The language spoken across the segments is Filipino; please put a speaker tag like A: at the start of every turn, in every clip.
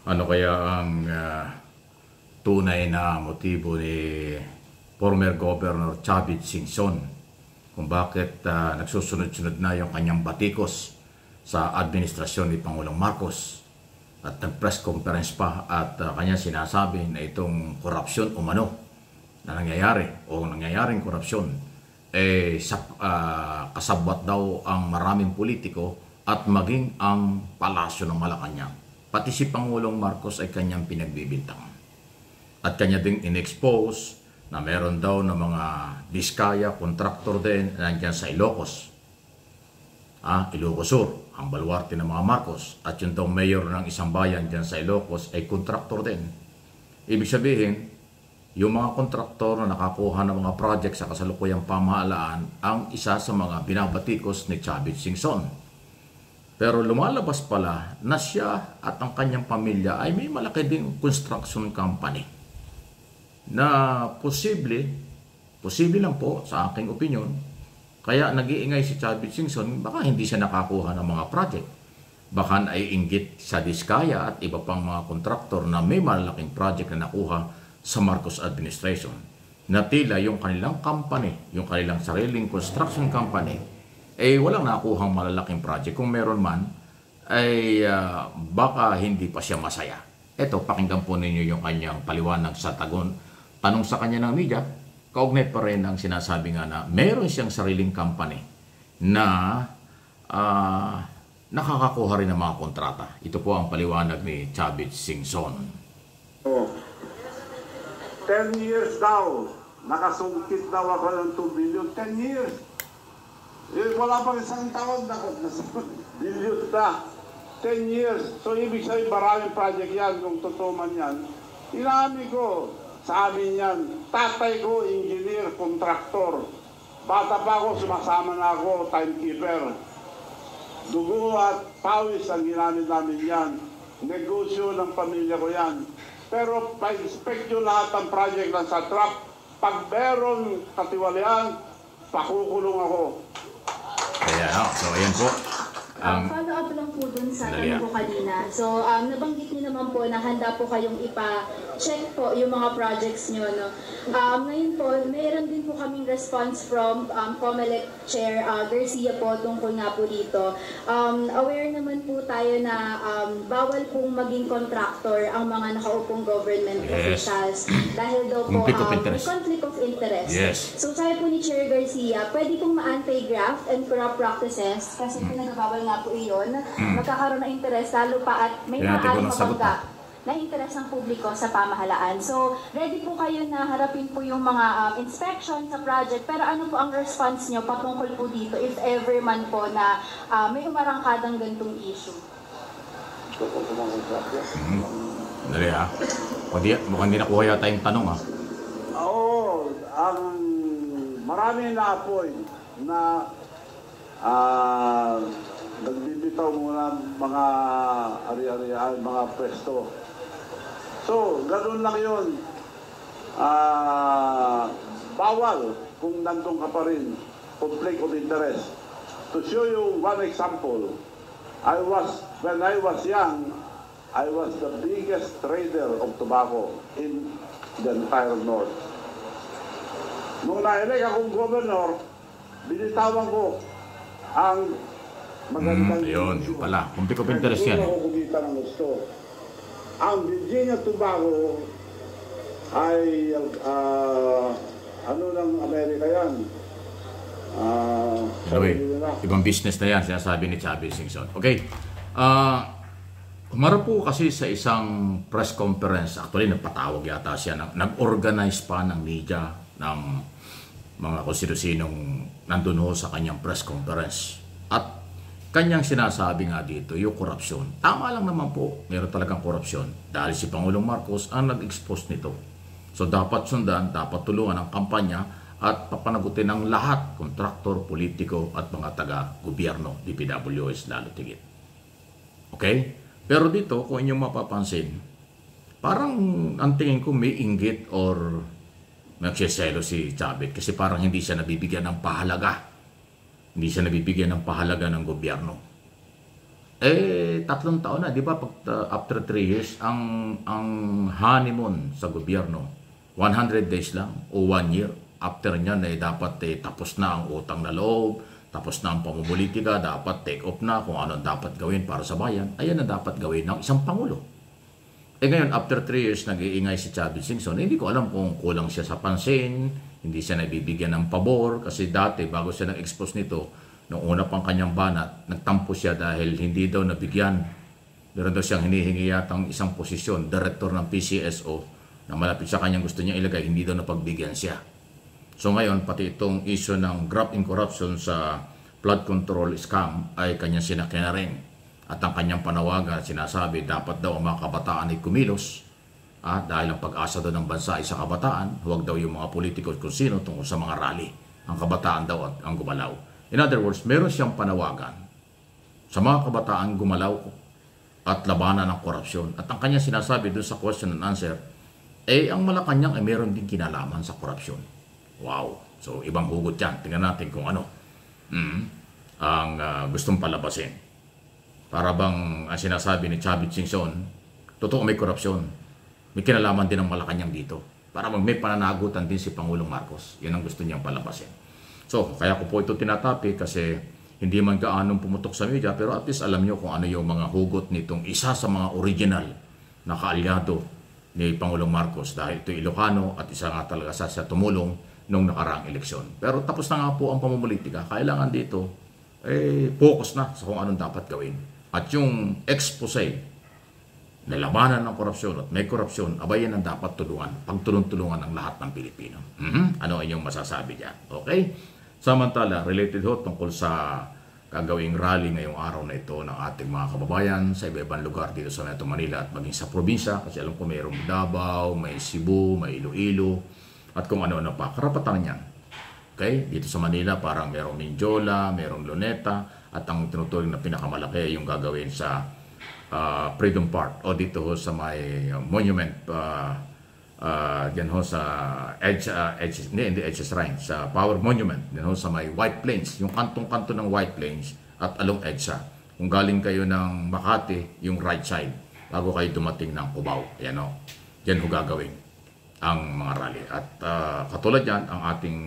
A: Ano kaya ang tunay na motibo ni former Governor Chavit Singson kung bakit nagsusunod-sunod na yung kanyang batikos sa administrasyon ni Pangulong Marcos at nag-press conference pa at kanya sinasabi na itong korupsyon umano na nangyayari o nangyayaring korupsyon kasabwat daw ang maraming politiko at maging ang palasyo ng Malacanang. Pati si Pangulong Marcos ay kanyang pinagbibintang. At kanya ding in-expose na meron daw na mga diskaya, kontraktor din nandiyan sa Ilocos. Ilocos Sur, ang baluarte ng mga Marcos. At yung daw mayor ng isang bayan dyan sa Ilocos ay kontraktor din. Ibig sabihin, yung mga kontraktor na nakakuha ng mga project sa kasalukuyang pamahalaan ang isa sa mga binabatikos ni Chavit Singson. Pero lumalabas pala na siya at ang kanyang pamilya ay may malaki ding construction company na posible lang po sa aking opinion. Kaya nag-iingay si Chavit Singson, baka hindi siya nakakuha ng mga project. Baka ay inggit sa diskaya at iba pang mga kontraktor na may malaking project na nakuha sa Marcos administration. Na tila yung kanilang company, yung kanilang sariling construction company, walang nakuhang malalaking project. Kung meron man, baka hindi pa siya masaya. Ito, pakinggan po ninyo yung kanyang paliwanag sa tanong sa kanya ng media. Kaugnay pa rin ang sinasabi nga na meron siyang sariling company na nakakakuha rin ng mga kontrata. Ito po ang paliwanag ni Chavit Singson.
B: 10 years daw, nakasungkit daw ako ng 2 billion. 10 years. Wala pang isang taon na billion na. 10 years. So ibig sabihin maraming project yan kung totoo man yan. Inamin ko, sa amin yan, tatay ko, engineer, kontraktor. Bata pa ako, sumasama na ako, timekeeper. Dugo at pawis ang ginamit namin yan. Negosyo ng pamilya ko yan. Pero pa-inspect nyo lahat ng project ng satrap. Pag meron katiwalian, pakukulong ako.
A: So ayan po.
C: Follow up lang po dun sa tanong ko kanina. So, nabanggit niyo naman po na handa po kayong ipa-check po yung mga projects niyo, no? Ngayon po, mayroon din po kaming response from COMELEC Chair Garcia po tungkol nga po dito. Aware naman po tayo na bawal pong maging contractor ang mga nakaupong government officials dahil daw po conflict of interest. So, sabi po ni Chair Garcia, pwede pong ma-anti-graft and corrupt practices kasi pinagbabawal nga po iyon, magkakaroon ng interes lalo pa at may maaaring mabangga na interes ng publiko sa pamahalaan. So, ready po kayo na harapin po yung mga inspection sa project, pero ano po ang response nyo patungkol po dito if ever man po na may umarangkadang gantong issue?
A: Dali mukhang hindi nakuha yata yung tanong
B: Oo, ang marami na apoy na nagbibitaw muna mga ari-arian, mga pwesto. So, ganun lang yun. Bawal kung nandun ka pa rin. Conflict of interest. To show you one example, when I was young, I was the biggest trader of tobacco in the entire North. Nung na-elect akong governor, binitawan ko ang magandang
A: yun pala. Conflict of interest yan.
B: Ang Virginia Tobacco ay ano ng Amerika yan.
A: Anyway, ibang business na yan, sinasabi ni Chavit Singson. Okay. Humarap po kasi sa isang press conference. Actually, nagpatawag yata siya. Nag-organize pa ng media ng mga kung sino-sinong nandun ho sa kanyang press conference. At kanyang sinasabi nga dito, yung korupsyon. Tama lang naman po, meron talagang korupsyon. Dahil si Pangulong Marcos ang nag-expose nito. So dapat sundan, dapat tulungan ang kampanya at papanagutin ng lahat, kontraktor, politiko at mga taga-gobyerno, DPWH lalo tigit. Okay? Pero dito, kung inyong mapapansin, parang ang tingin ko may inggit or nagsiselo si Chavit kasi parang hindi siya nabibigyan ng pahalaga. Hindi siya nabibigyan ng pahalaga ng gobyerno. 3 taon na, di ba? After 3 years, ang honeymoon sa gobyerno, 100 days lang o 1 year. After nyan, dapat tapos na ang utang na loob, tapos na ang pamumulitika, dapat take off na kung ano dapat gawin para sa bayan. Ayan ang dapat gawin ng isang Pangulo. Ngayon, after 3 years, nag-iingay si Chavez Singson. Hindi ko alam kung kulang siya sa pansin, hindi siya nabibigyan ng pabor, kasi dati, bago siya nag-expose nito, nung una pang kanyang banat, nagtampo siya dahil hindi daw nabigyan. Meron daw siyang hinihingi yatang isang posisyon, director ng PCSO, na malapit sa kanyang gusto niya ilagay, hindi daw napagbigyan siya. So ngayon, pati itong issue ng graft in corruption sa flood control scam ay kanyang sinakyan na rin. At ang kanyang panawagan, sinasabi, dapat daw ang mga kabataan ay kumilos. Dahil ang pag-asa daw ng bansa ay sa kabataan, huwag daw yung mga politiko kung sino tungkol sa mga rally. Ang kabataan daw at ang gumalaw. In other words, meron siyang panawagan sa mga kabataan gumalaw at labanan ng korupsyon. At ang kanya sinasabi doon sa question and answer, ang Malacanang ay meron din kinalaman sa korupsyon. Wow! So, ibang hugot yan. Tingnan natin kung ano ang gustong palabasin. Para bang ang sinasabi ni Chavez Singson, totoo may korupsyon. May kinalaman din ng Malacanang dito. Para may pananagutan din si Pangulong Marcos. Yan ang gusto niyang palabasin. So, kaya ko po ito tinatapi kasi hindi man gaanong pumutok sa media, pero at least alam nyo kung ano yung mga hugot nitong isa sa mga original na kaalyado ni Pangulong Marcos dahil ito Ilocano at isa nga talaga sa tumulong nung nakaraang eleksyon. Pero tapos na nga po ang pamumulitika. Kailangan dito, focus na sa kung anong dapat gawin. At yung expose na labanan ng korupsyon at may korupsyon, abay yan ang dapat tulungan, pagtulong-tulungan ng lahat ng Pilipino. Ano ang inyong masasabi dyan? Okay? Samantala, related ho tungkol sa gagawing rally ngayong araw na ito ng ating mga kababayan sa iba-ibang lugar dito sa Metro Manila at maging sa probinsya, kasi alam ko mayroong Davao, may Cebu, may Iloilo, at kung ano-ano pa. Karapatan yan. Okay? Dito sa Manila, parang mayroong Mindiola, mayroong Luneta, at ang tinuturing na pinakamalaki yung gagawin sa Freedom Park o dito ho sa may monument diyan ho sa hindi Edge Shrine, sa Power Monument diyan ho sa may White Plains, yung kantong-kanto ng White Plains at along EDSA. Kung galing kayo ng Makati, yung right side bago kayo dumating ng Cubao, yan ho, diyan ho gagawin ang mga rally. At katulad yan, ang ating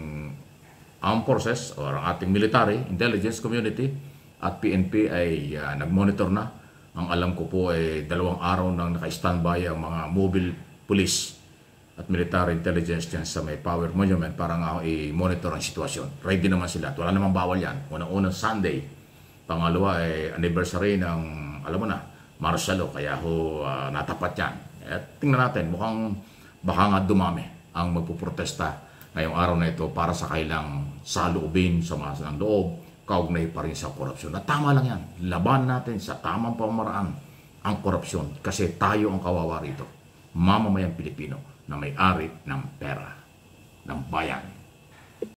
A: armed forces or ang ating military intelligence community at PNP ay nag-monitor na. Ang alam ko po ay 2 araw nang naka-standby ang mga mobile police at military intelligence dyan sa may Power Monument para nga i-monitor ang sitwasyon. Ready naman sila. At wala namang bawal yan. Unang-unang Sunday. Pangalawa ay anniversary ng, alam mo na, martial law. Kaya ho natapat yan. At tingnan natin, mukhang baka nga dumami ang magpuprotesta ngayong araw na ito para sa kailang saloobin sa mga ng loob, kaugnay pa rin sa korupsyon. At tama lang yan. Laban natin sa tamang pamamaraan ang korupsyon kasi tayo ang kawawa rito. Mamamayang Pilipino na may-ari ng pera ng bayan.